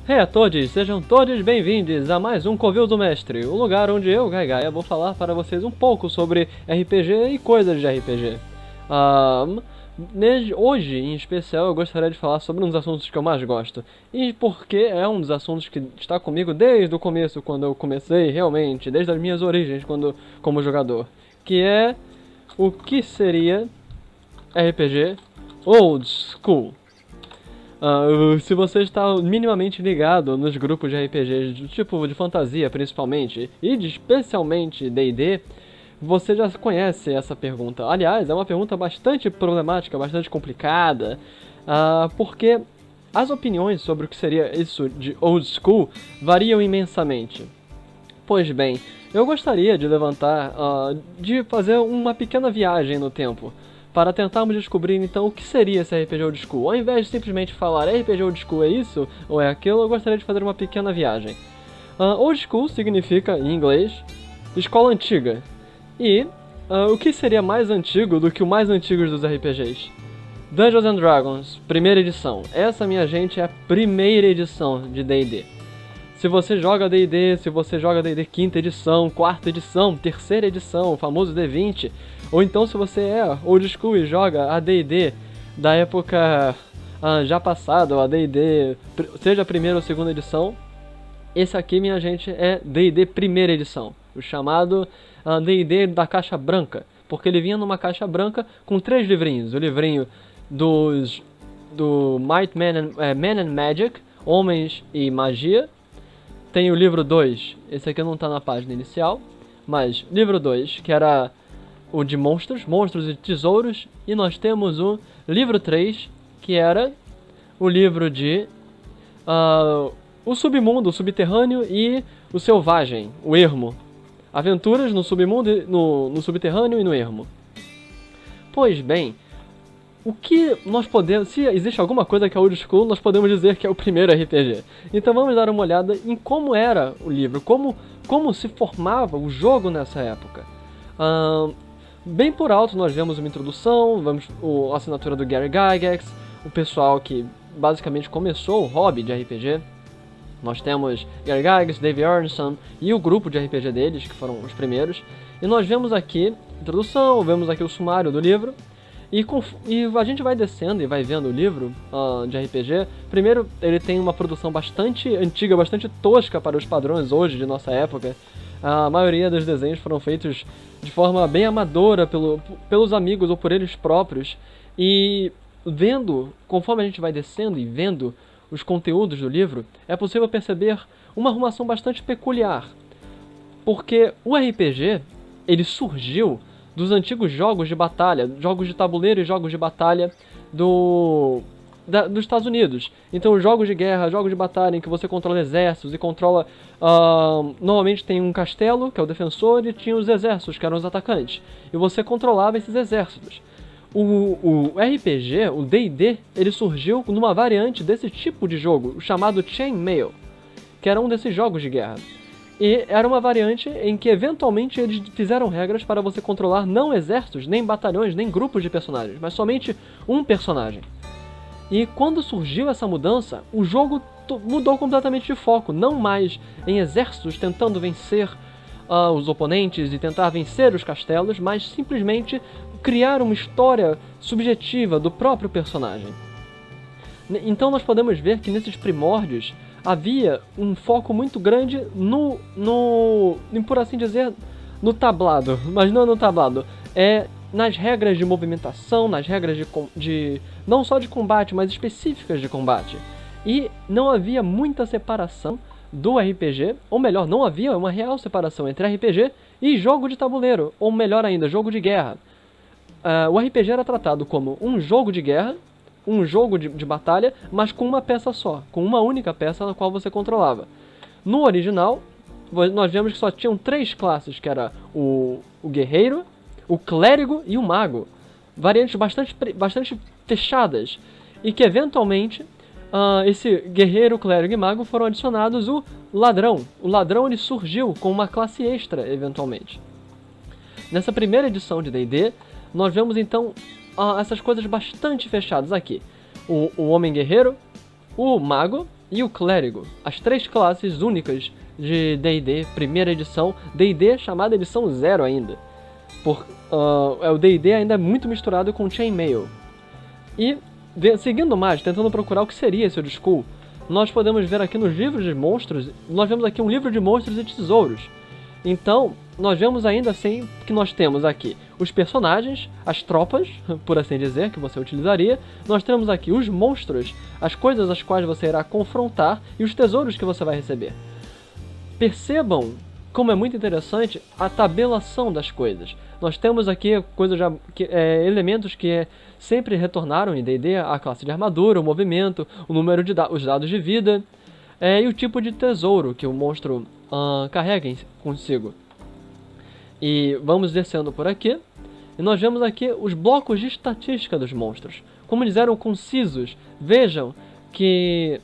Hey a todos, sejam todos bem-vindos a mais um Covil do Mestre, o lugar onde eu, Gaia, vou falar para vocês um pouco sobre RPG e coisas de RPG. Hoje, em especial, eu gostaria de falar sobre um dos assuntos que eu mais gosto, e porque é um dos assuntos que está comigo desde o começo, quando eu comecei realmente, desde as minhas origens como jogador, que é o que seria RPG Old School. Se você está minimamente ligado nos grupos de RPGs do tipo de fantasia, principalmente, e de especialmente D&D, você já conhece essa pergunta. Aliás, é uma pergunta bastante problemática, bastante complicada, porque as opiniões sobre o que seria isso de Old School variam imensamente. Pois bem, eu gostaria de de fazer uma pequena viagem no tempo, para tentarmos descobrir então o que seria esse RPG Old School. Ao invés de simplesmente falar RPG Old School é isso ou é aquilo, eu gostaria de fazer uma pequena viagem. Old School significa, em inglês, escola antiga. E o que seria mais antigo do que o mais antigo dos RPGs? Dungeons and Dragons, primeira edição. Essa, minha gente, é a primeira edição de D&D. Se você joga D&D, se você joga D&D quinta edição, quarta edição, terceira edição, o famoso D20, ou então se você é old school e joga a D&D da época já passada, ou a D&D, seja a primeira ou segunda edição, esse aqui, minha gente, é D&D primeira edição, o chamado D&D da caixa branca, porque ele vinha numa caixa branca com 3 livrinhos, o livrinho do Might, Man and Magic, Homens e Magia. Tem o livro 2, esse aqui não tá na página inicial, mas livro 2, que era o de monstros e tesouros, e nós temos o livro 3, que era o livro de o submundo, o subterrâneo e o selvagem, o ermo. Aventuras no submundo, no subterrâneo e no ermo. Pois bem, o que nós podemos... Se existe alguma coisa que é old school, nós podemos dizer que é o primeiro RPG. Então vamos dar uma olhada em como era o livro, como se formava o jogo nessa época. Bem por alto nós vemos uma introdução, a assinatura do Gary Gygax, o pessoal que basicamente começou o hobby de RPG. Nós temos Gary Gygax, Dave Arneson e o grupo de RPG deles, que foram os primeiros. E nós vemos aqui a introdução, vemos aqui o sumário do livro. E a gente vai descendo e vai vendo o livro de RPG. Primeiro, ele tem uma produção bastante antiga, bastante tosca para os padrões hoje de nossa época. A maioria dos desenhos foram feitos de forma bem amadora pelos amigos ou por eles próprios. E conforme a gente vai descendo e vendo os conteúdos do livro, é possível perceber uma arrumação bastante peculiar. Porque o RPG, ele surgiu dos antigos jogos de batalha, jogos de tabuleiro e jogos de batalha dos Estados Unidos. Então, jogos de guerra, jogos de batalha em que você controla exércitos e controla... normalmente tem um castelo, que é o defensor, e tinha os exércitos, que eram os atacantes. E você controlava esses exércitos. O RPG, o D&D, ele surgiu numa variante desse tipo de jogo, chamado Chainmail, que era um desses jogos de guerra. E era uma variante em que eventualmente eles fizeram regras para você controlar não exércitos, nem batalhões, nem grupos de personagens, mas somente um personagem. E quando surgiu essa mudança, o jogo mudou completamente de foco, não mais em exércitos tentando vencer os oponentes e tentar vencer os castelos, mas simplesmente criar uma história subjetiva do próprio personagem. Então nós podemos ver que nesses primórdios havia um foco muito grande por assim dizer, no tablado, mas não no tablado, nas regras de movimentação, nas regras de não só de combate, mas específicas de combate. E não havia muita separação do RPG, ou melhor, não havia uma real separação entre RPG e jogo de tabuleiro, ou melhor ainda, jogo de guerra. O RPG era tratado como um jogo de guerra, um jogo de batalha, mas com uma peça só, com uma única peça na qual você controlava. No original, nós vemos que só tinham 3 classes, que era o guerreiro, o clérigo e o mago. Variantes bastante fechadas, e que eventualmente esse guerreiro, clérigo e mago foram adicionados o ladrão. O ladrão ele surgiu com uma classe extra, eventualmente. Nessa primeira edição de D&D, nós vemos então essas coisas bastante fechadas aqui. O homem guerreiro, o mago, e o Clérigo, as 3 classes únicas de D&D, primeira edição, D&D chamada edição 0 ainda. O D&D ainda é muito misturado com Chainmail. E, seguindo mais, tentando procurar o que seria esse Old School, nós podemos ver aqui nos livros de monstros, nós vemos aqui um livro de monstros e tesouros. Então, nós vemos ainda assim que nós temos aqui os personagens, as tropas, por assim dizer, que você utilizaria. Nós temos aqui os monstros, as coisas as quais você irá confrontar e os tesouros que você vai receber. Percebam como é muito interessante a tabelação das coisas. Nós temos aqui elementos que sempre retornaram em D&D, a classe de armadura, o movimento, o número de os dados de vida e o tipo de tesouro que o monstro carrega consigo. E vamos descendo por aqui, e nós vemos aqui os blocos de estatística dos monstros. Como eles eram concisos, vejam que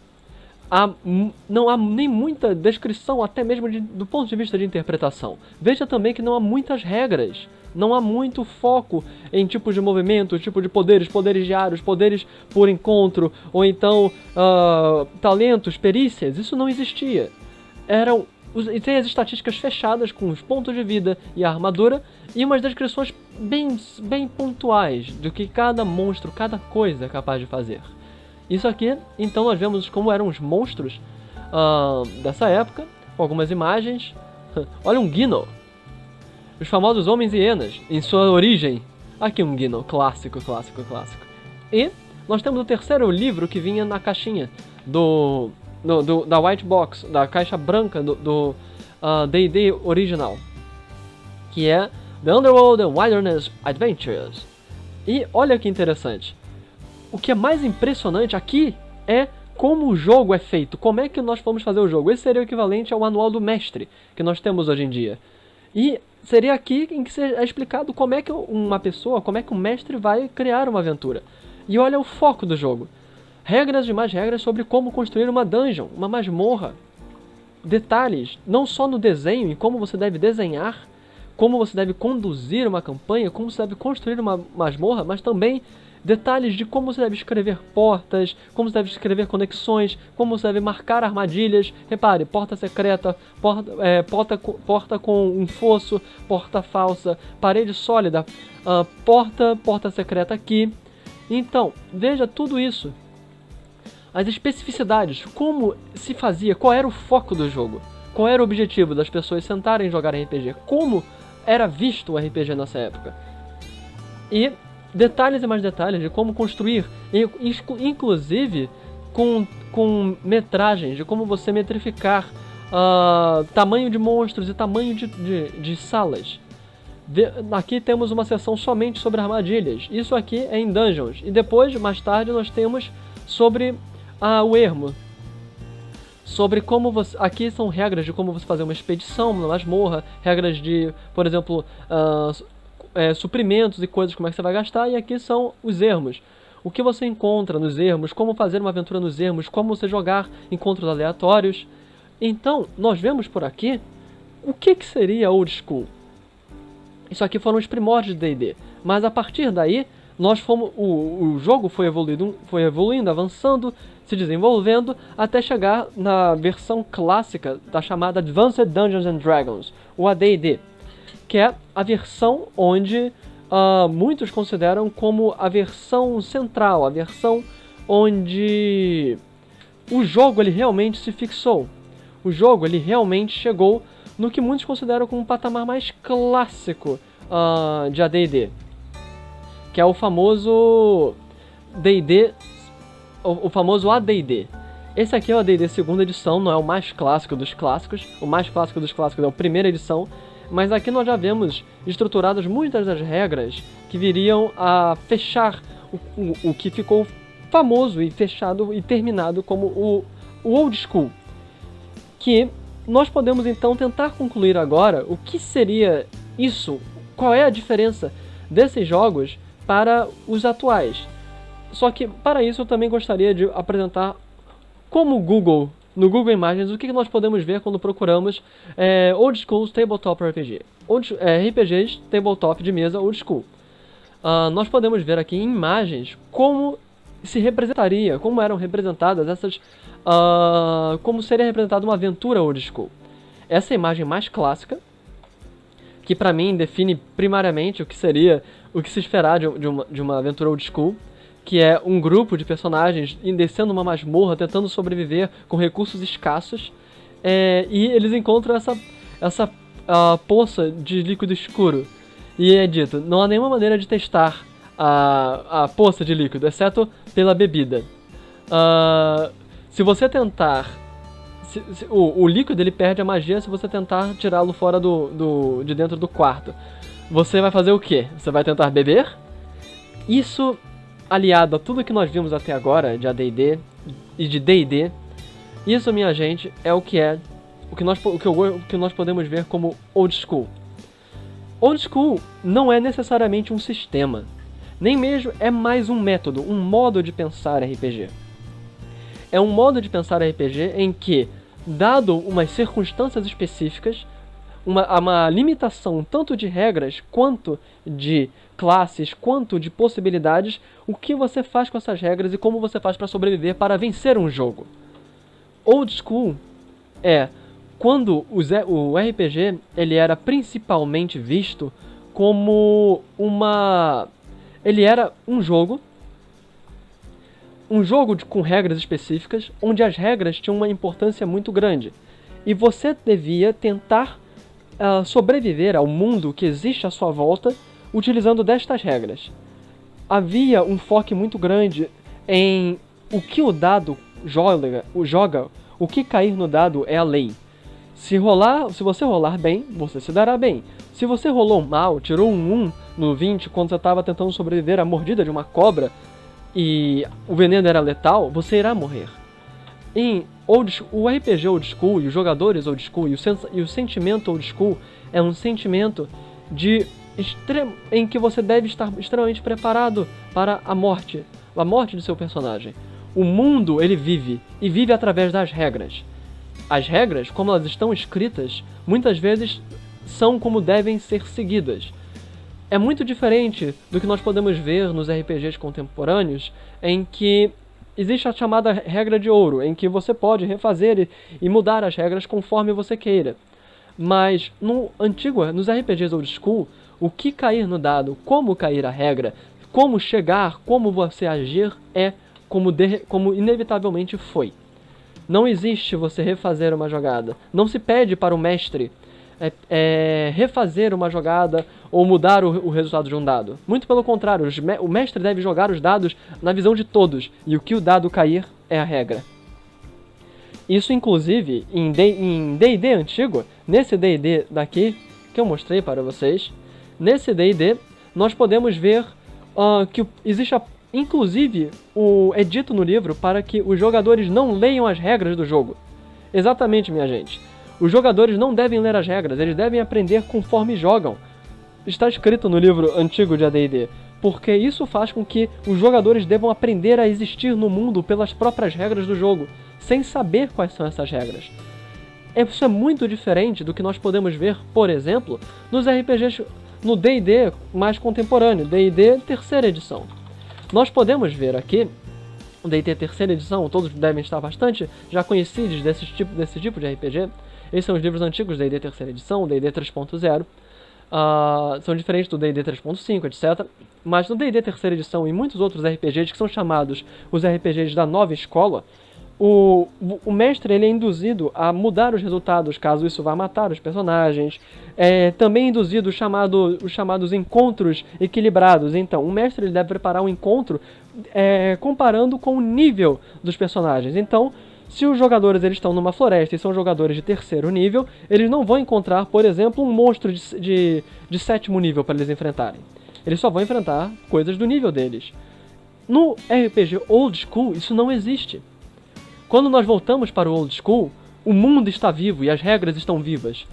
não há nem muita descrição, até mesmo do ponto de vista de interpretação. Veja também que não há muitas regras, não há muito foco em tipos de movimento, tipo de poderes diários, poderes por encontro, ou então talentos, perícias. Isso não existia. E tem as estatísticas fechadas com os pontos de vida e a armadura e umas descrições bem pontuais do que cada monstro, cada coisa é capaz de fazer. Isso aqui, então nós vemos como eram os monstros dessa época, com algumas imagens. Olha um Gino, os famosos homens hienas, em sua origem. Aqui um Gino, clássico. E nós temos o terceiro livro que vinha na caixinha da White Box, da caixa branca do D&D original, que é The Underworld and Wilderness Adventures. E olha que interessante, o que é mais impressionante aqui é como o jogo é feito, como é que nós vamos fazer o jogo. Esse seria o equivalente ao manual do mestre que nós temos hoje em dia. E seria aqui em que é explicado como é que como é que um mestre vai criar uma aventura. E olha o foco do jogo. Regras e mais regras sobre como construir uma dungeon, uma masmorra. Detalhes, não só no desenho e como você deve desenhar, como você deve conduzir uma campanha, como você deve construir uma masmorra, mas também detalhes de como você deve escrever portas, como você deve escrever conexões, como você deve marcar armadilhas. Repare, porta secreta, porta com um fosso, porta falsa, parede sólida, porta secreta aqui. Então, veja tudo isso. As especificidades, como se fazia, qual era o foco do jogo, qual era o objetivo das pessoas sentarem e jogarem RPG, como era visto o RPG nessa época. E detalhes e mais detalhes de como construir, inclusive com metragens, de como você metrificar tamanho de monstros e tamanho de salas. Aqui temos uma seção somente sobre armadilhas, isso aqui é em Dungeons, e depois, mais tarde, nós temos sobre o ermo. Sobre como você... Aqui são regras de como você fazer uma expedição na masmorra, regras de, por exemplo, suprimentos e coisas, como é que você vai gastar, e aqui são os ermos. O que você encontra nos ermos, como fazer uma aventura nos ermos, como você jogar encontros aleatórios. Então, nós vemos por aqui o que seria Old School. Isso aqui foram os primórdios de D&D, mas a partir daí, o jogo foi evoluindo, avançando, se desenvolvendo, até chegar na versão clássica da chamada Advanced Dungeons and Dragons, o AD&D, que é a versão onde muitos consideram como a versão central, a versão onde o jogo ele realmente se fixou. O jogo ele realmente chegou no que muitos consideram como um patamar mais clássico de AD&D, que é o famoso D&D, o famoso AD&D. Esse aqui é o AD&D segunda edição, não é o mais clássico dos clássicos. O mais clássico dos clássicos é a primeira edição, mas aqui nós já vemos estruturadas muitas das regras que viriam a fechar o que ficou famoso e fechado e terminado como o Old School. Que nós podemos então tentar concluir agora o que seria isso, qual é a diferença desses jogos para os atuais. Só que para isso eu também gostaria de apresentar como no Google Imagens, o que nós podemos ver quando procuramos Old School Tabletop RPG. RPGs Tabletop de mesa Old School. Nós podemos ver aqui em imagens como se representaria, como eram representadas essas, como seria representada uma aventura old school. Essa é a imagem mais clássica, que pra mim define primariamente o que seria, o que se esperar de uma aventura old school, que é um grupo de personagens descendo uma masmorra, tentando sobreviver com recursos escassos, e eles encontram essa poça de líquido escuro. E é dito, não há nenhuma maneira de testar a poça de líquido, exceto pela bebida. Se você tentar... o líquido ele perde a magia se você tentar tirá-lo fora de dentro do quarto. Você vai fazer o quê? Você vai tentar beber? Isso, aliado a tudo que nós vimos até agora de AD&D e de D&D, isso, minha gente, é o que nós podemos ver como old school. Old school não é necessariamente um sistema, nem mesmo é mais um método, um modo de pensar RPG. É um modo de pensar RPG em que, dado umas circunstâncias específicas, uma limitação tanto de regras, quanto de classes, quanto de possibilidades, o que você faz com essas regras e como você faz para sobreviver, para vencer um jogo. Old school é quando o RPG ele era principalmente visto como ele era um jogo com regras específicas, onde as regras tinham uma importância muito grande. E você devia tentar sobreviver ao mundo que existe à sua volta utilizando destas regras. Havia um foco muito grande em o que o dado joga, o que cair no dado é a lei. Se você rolar bem, você se dará bem. Se você rolou mal, tirou um 1 no 20 quando você estava tentando sobreviver à mordida de uma cobra e o veneno era letal, você irá morrer. O RPG old school e os jogadores old school e o sentimento old school é um sentimento em que você deve estar extremamente preparado para a morte do seu personagem. O mundo ele vive através das regras. As regras, como elas estão escritas, muitas vezes são como devem ser seguidas. É muito diferente do que nós podemos ver nos RPGs contemporâneos, em que existe a chamada regra de ouro, em que você pode refazer e mudar as regras conforme você queira. Mas nos RPGs old school, o que cair no dado, como cair a regra, como chegar, como você agir, é como inevitavelmente foi. Não existe você refazer uma jogada. Não se pede para o mestre refazer uma jogada ou mudar o resultado de um dado. Muito pelo contrário, o mestre deve jogar os dados na visão de todos, e o que o dado cair é a regra. Isso, inclusive, em D&D antigo, nesse D&D daqui, que eu mostrei para vocês, nesse D&D, nós podemos ver que existe inclusive, é dito no livro para que os jogadores não leiam as regras do jogo. Exatamente, minha gente. Os jogadores não devem ler as regras, eles devem aprender conforme jogam. Está escrito no livro antigo de AD&D, porque isso faz com que os jogadores devam aprender a existir no mundo pelas próprias regras do jogo, sem saber quais são essas regras. Isso é muito diferente do que nós podemos ver, por exemplo, nos RPGs, no D&D mais contemporâneo, D&D terceira edição. Nós podemos ver aqui, o D&D terceira edição, todos devem estar bastante já conhecidos desse tipo de RPG. Esses são os livros antigos do D&D terceira edição, o D&D 3.0. São diferentes do D&D 3.5, etc. Mas no D&D terceira edição e muitos outros RPGs que são chamados os RPGs da nova escola, o mestre ele é induzido a mudar os resultados caso isso vá matar os personagens. Também é induzido os chamados encontros equilibrados. Então, o mestre ele deve preparar um encontro comparando com o nível dos personagens. Então, se os jogadores eles estão numa floresta e são jogadores de terceiro nível, eles não vão encontrar, por exemplo, um monstro de sétimo nível para eles enfrentarem. Eles só vão enfrentar coisas do nível deles. No RPG Old School, isso não existe. Quando nós voltamos para o Old School, o mundo está vivo e as regras estão vivas.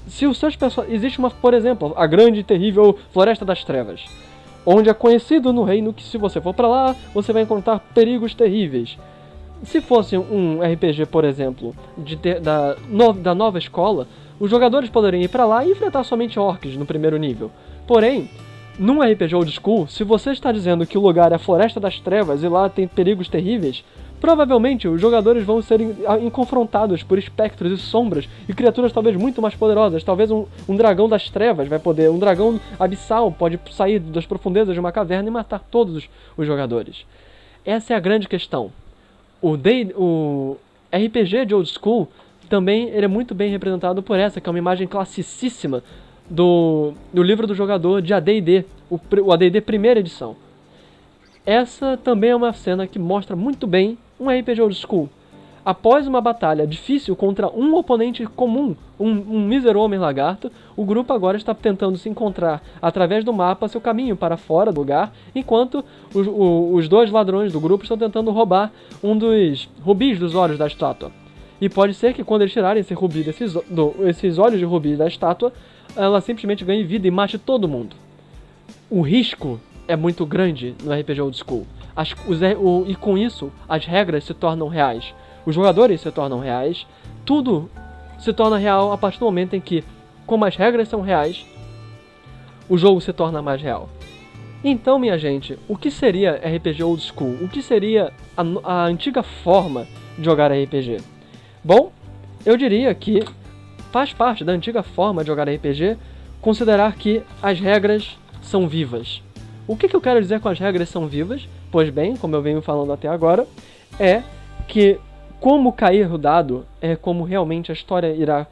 Se os seus personagens... Existe por exemplo, a grande e terrível Floresta das Trevas, onde é conhecido no reino que se você for para lá, você vai encontrar perigos terríveis. Se fosse um RPG, por exemplo, da nova escola, os jogadores poderiam ir para lá e enfrentar somente orcs no primeiro nível. Porém, num RPG old school, se você está dizendo que o lugar é a Floresta das Trevas e lá tem perigos terríveis, provavelmente os jogadores vão ser confrontados por espectros e sombras e criaturas talvez muito mais poderosas. Talvez um dragão das trevas vai poder, um dragão abissal pode sair das profundezas de uma caverna e matar todos os jogadores. Essa é a grande questão. O RPG de old school também ele é muito bem representado por essa, que é uma imagem classicíssima do livro do jogador de AD&D, o AD&D primeira edição. Essa também é uma cena que mostra muito bem um RPG old school. Após uma batalha difícil contra um oponente comum, um mísero homem lagarto, o grupo agora está tentando se encontrar através do mapa seu caminho para fora do lugar, enquanto os dois ladrões do grupo estão tentando roubar um dos rubis dos olhos da estátua. E pode ser que quando eles tirarem esses olhos de rubi da estátua, ela simplesmente ganhe vida e mate todo mundo. O risco é muito grande no RPG old school. E com isso, as regras se tornam reais. Os jogadores se tornam reais. Tudo se torna real a partir do momento em que, como as regras são reais, o jogo se torna mais real. Então, minha gente, o que seria RPG old school? O que seria a antiga forma de jogar RPG? Bom, eu diria que faz parte da antiga forma de jogar RPG considerar que as regras são vivas. O que eu quero dizer com as regras são vivas? Pois bem, como eu venho falando até agora, é que como cair o dado é como realmente a história irá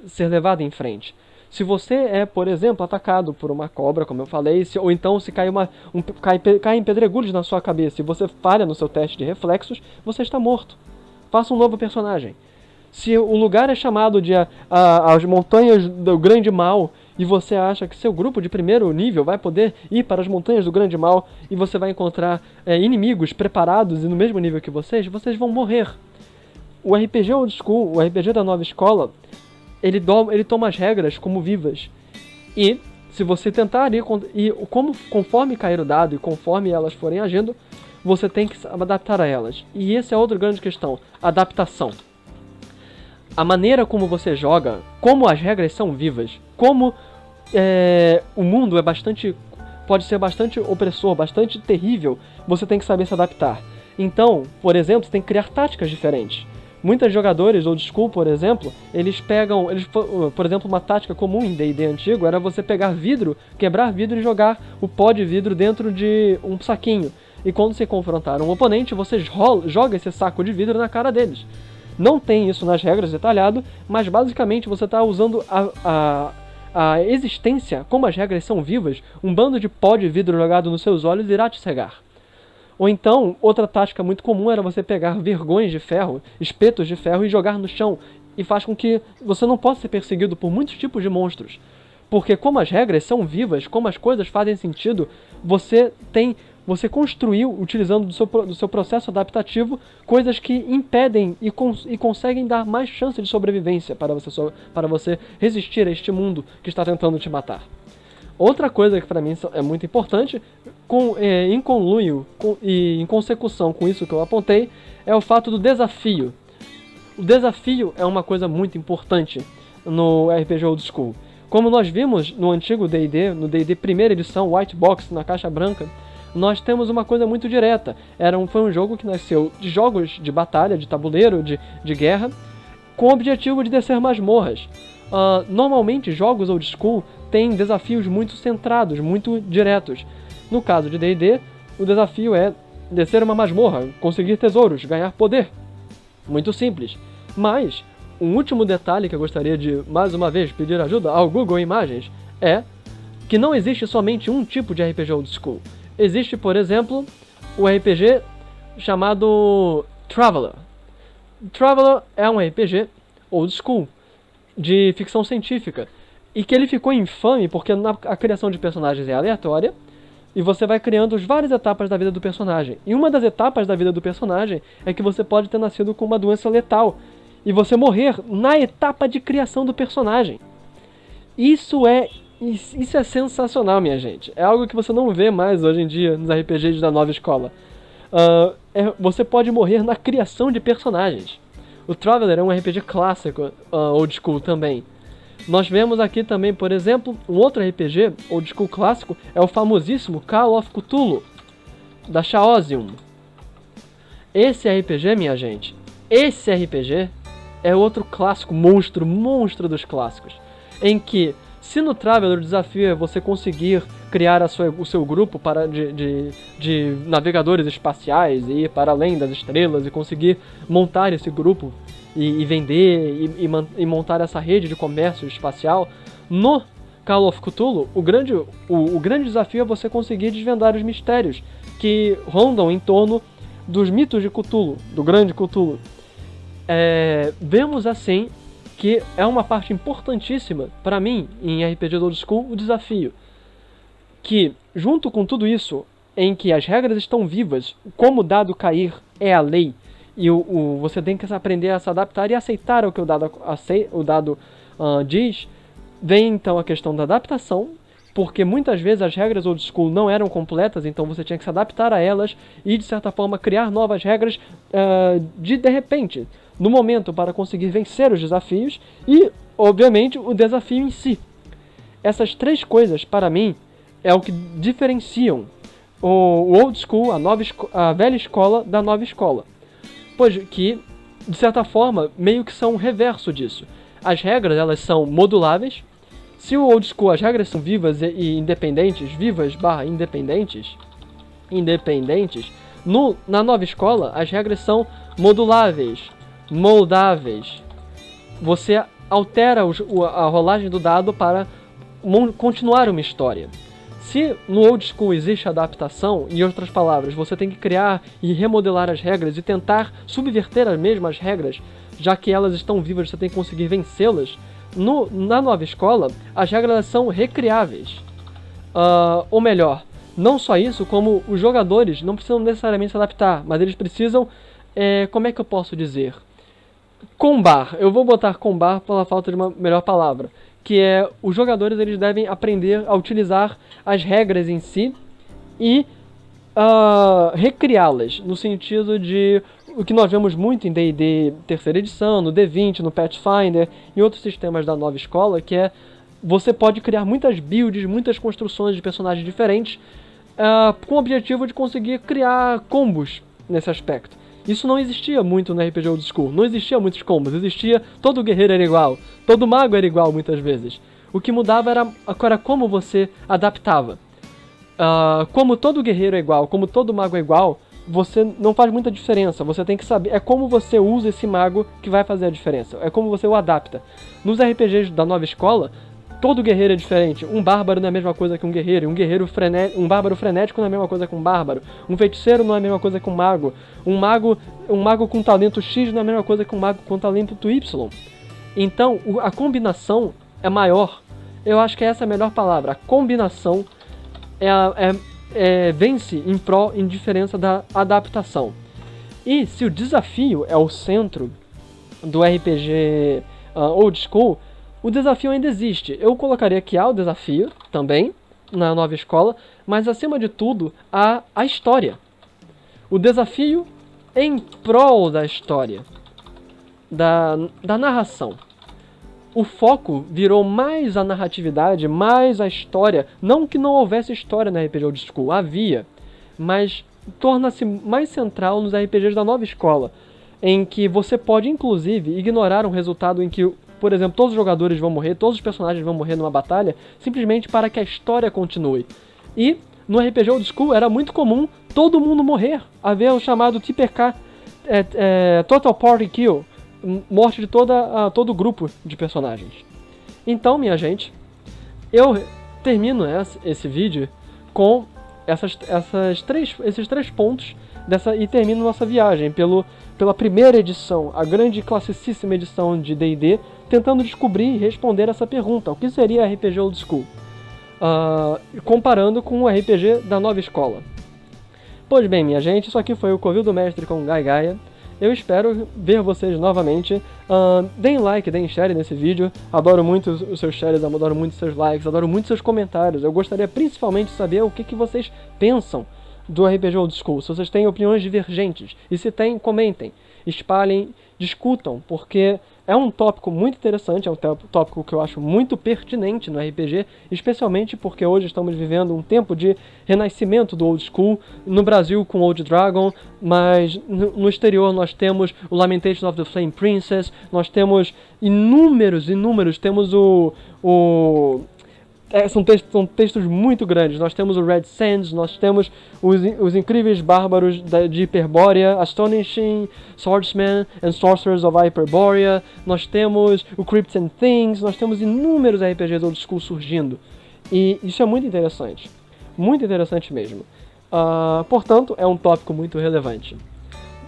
ser levada em frente. Se você é, por exemplo, atacado por uma cobra, como eu falei, ou então se caem pedregulhos na sua cabeça e você falha no seu teste de reflexos, você está morto. Faça um novo personagem. Se o lugar é chamado de as montanhas do grande mal e você acha que seu grupo de primeiro nível vai poder ir para as montanhas do grande mal e você vai encontrar inimigos preparados e no mesmo nível que vocês vão morrer. O RPG old school, o RPG da nova escola, ele toma as regras como vivas. E se você tentar conforme cair o dado e conforme elas forem agindo, você tem que se adaptar a elas. E essa é outra grande questão, adaptação. A maneira como você joga, como as regras são vivas, como o mundo pode ser bastante opressor, bastante terrível, você tem que saber se adaptar. Então, por exemplo, você tem que criar táticas diferentes. Muitos jogadores old school, por exemplo, por exemplo, uma tática comum em D&D antigo era você pegar vidro, quebrar vidro e jogar o pó de vidro dentro de um saquinho. E quando você confrontar um oponente, você joga esse saco de vidro na cara deles. Não tem isso nas regras detalhado, mas basicamente você está usando a existência, como as regras são vivas, um bando de pó de vidro jogado nos seus olhos irá te cegar. Ou então, outra tática muito comum era você pegar vergões de ferro, espetos de ferro e jogar no chão, e faz com que você não possa ser perseguido por muitos tipos de monstros. Porque como as regras são vivas, como as coisas fazem sentido, você construiu, utilizando do seu processo adaptativo, coisas que impedem e conseguem dar mais chance de sobrevivência para você resistir a este mundo que está tentando te matar. Outra coisa que para mim é muito importante, em conluio e em consecução com isso que eu apontei, é o fato do desafio. O desafio é uma coisa muito importante no RPG Old School. Como nós vimos no antigo D&D, no D&D primeira edição, White Box, na caixa branca, nós temos uma coisa muito direta. Foi um jogo que nasceu de jogos de batalha, de tabuleiro, de guerra, com o objetivo de descer masmorras. Normalmente, jogos old school têm desafios muito centrados, muito diretos. No caso de D&D, o desafio é descer uma masmorra, conseguir tesouros, ganhar poder. Muito simples. Mas, um último detalhe que eu gostaria de, mais uma vez, pedir ajuda ao Google Imagens é que não existe somente um tipo de RPG old school. Existe, por exemplo, o RPG chamado Traveller. Traveller é um RPG old school, de ficção científica, e que ele ficou infame porque a criação de personagens é aleatória, e você vai criando as várias etapas da vida do personagem. E uma das etapas da vida do personagem é que você pode ter nascido com uma doença letal, e você morrer na etapa de criação do personagem. Isso é sensacional, minha gente. É algo que você não vê mais hoje em dia nos RPGs da nova escola. Você pode morrer na criação de personagens. O Traveller é um RPG clássico, old school também. Nós vemos aqui também, por exemplo, um outro RPG, old school clássico, é o famosíssimo Call of Cthulhu, da Chaosium. Esse RPG, minha gente, esse RPG é outro clássico, monstro dos clássicos, em que, se no Traveler o desafio é você conseguir criar o seu grupo de navegadores espaciais e ir para além das estrelas e conseguir montar esse grupo e vender e montar essa rede de comércio espacial, no Call of Cthulhu, o grande desafio é você conseguir desvendar os mistérios que rondam em torno dos mitos de Cthulhu, do grande Cthulhu. Vemos assim que é uma parte importantíssima para mim em RPG Old School o desafio, que junto com tudo isso, em que as regras estão vivas, como o dado cair é a lei, e você tem que aprender a se adaptar e aceitar o que o dado diz, vem então a questão da adaptação, porque muitas vezes as regras old school não eram completas, então você tinha que se adaptar a elas e, de certa forma, criar novas regras de repente, no momento, para conseguir vencer os desafios e, obviamente, o desafio em si. Essas três coisas, para mim, é o que diferenciam o old school, a velha escola, da nova escola. Pois que, de certa forma, meio que são o reverso disso. As regras, elas são moduláveis. Se o old school as regras são vivas e independentes, independentes, na nova escola as regras são moduláveis, moldáveis. Você altera a rolagem do dado para continuar uma história. Se no old school existe adaptação, em outras palavras, você tem que criar e remodelar as regras e tentar subverter as mesmas regras, já que elas estão vivas, você tem que conseguir vencê-las. Na nova escola, as regras são recriáveis. Ou melhor, não só isso, como os jogadores não precisam necessariamente se adaptar, mas eles precisam, como é que eu posso dizer? Combar. Eu vou botar combar pela falta de uma melhor palavra. Que é, os jogadores eles devem aprender a utilizar as regras em si e recriá-las, no sentido de o que nós vemos muito em D&D terceira edição, no D20, no Pathfinder e outros sistemas da nova escola, que é você pode criar muitas builds, muitas construções de personagens diferentes com o objetivo de conseguir criar combos nesse aspecto. Isso não existia muito no RPG Old School, não existia muitos combos, existia todo guerreiro era igual, todo mago era igual muitas vezes. O que mudava era como você adaptava. Como todo guerreiro é igual, como todo mago é igual, você não faz muita diferença, você tem que saber, é como você usa esse mago que vai fazer a diferença, é como você o adapta. Nos RPGs da nova escola, todo guerreiro é diferente. Um bárbaro não é a mesma coisa que um guerreiro. Um bárbaro frenético não é a mesma coisa que um bárbaro. Um feiticeiro não é a mesma coisa que um mago. Um mago com talento X não é a mesma coisa que um mago com talento Y. Então, a combinação é maior. Eu acho que essa é a melhor palavra. A combinação vence em diferença da adaptação. E se o desafio é o centro do RPG Old School, o desafio ainda existe. Eu colocaria que há o desafio também na nova escola, mas acima de tudo há a história. O desafio em prol da história, da narração. O foco virou mais a narratividade, mais a história. Não que não houvesse história na RPG Old School, havia, mas torna-se mais central nos RPGs da nova escola, em que você pode inclusive ignorar um resultado em que, por exemplo, todos os jogadores vão morrer, todos os personagens vão morrer numa batalha, simplesmente para que a história continue. E no RPG Old School era muito comum todo mundo morrer, haver o chamado TPK, Total Party Kill, morte de todo o grupo de personagens. Então, minha gente, eu termino esse vídeo com esses três pontos e termino nossa viagem pela primeira edição, a grande classicíssima edição de D&D, tentando descobrir e responder essa pergunta: o que seria RPG Old School? Comparando com o RPG da nova escola. Pois bem, minha gente, isso aqui foi o Covil do Mestre com Gai Gaia. Eu espero ver vocês novamente. Deem like, deem share nesse vídeo. Adoro muito os seus shares, adoro muito os seus likes, adoro muito os seus comentários. Eu gostaria principalmente de saber o que vocês pensam do RPG Old School, se vocês têm opiniões divergentes. E se tem, comentem. espalhem, discutam, porque é um tópico muito interessante, é um tópico que eu acho muito pertinente no RPG, especialmente porque hoje estamos vivendo um tempo de renascimento do Old School, no Brasil com Old Dragon, mas no exterior nós temos o Lamentation of the Flame Princess, nós temos inúmeros, temos são textos muito grandes. Nós temos o Red Sands, nós temos os incríveis bárbaros de Hyperborea, Astonishing Swordsmen and Sorcerers of Hyperborea, nós temos o Crypts and Things, nós temos inúmeros RPGs old school surgindo. E isso é muito interessante mesmo. Portanto, é um tópico muito relevante.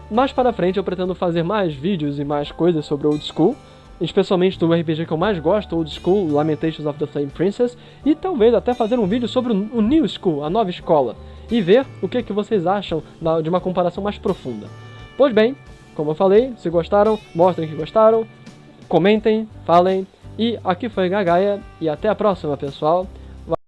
Mais para frente eu pretendo fazer mais vídeos e mais coisas sobre old school, especialmente do RPG que eu mais gosto, Old School, Lamentations of the Flame Princess, e talvez até fazer um vídeo sobre o New School, a nova escola, e ver o que vocês acham de uma comparação mais profunda. Pois bem, como eu falei, se gostaram, mostrem que gostaram, comentem, falem, e aqui foi Gagaia, e até a próxima, pessoal.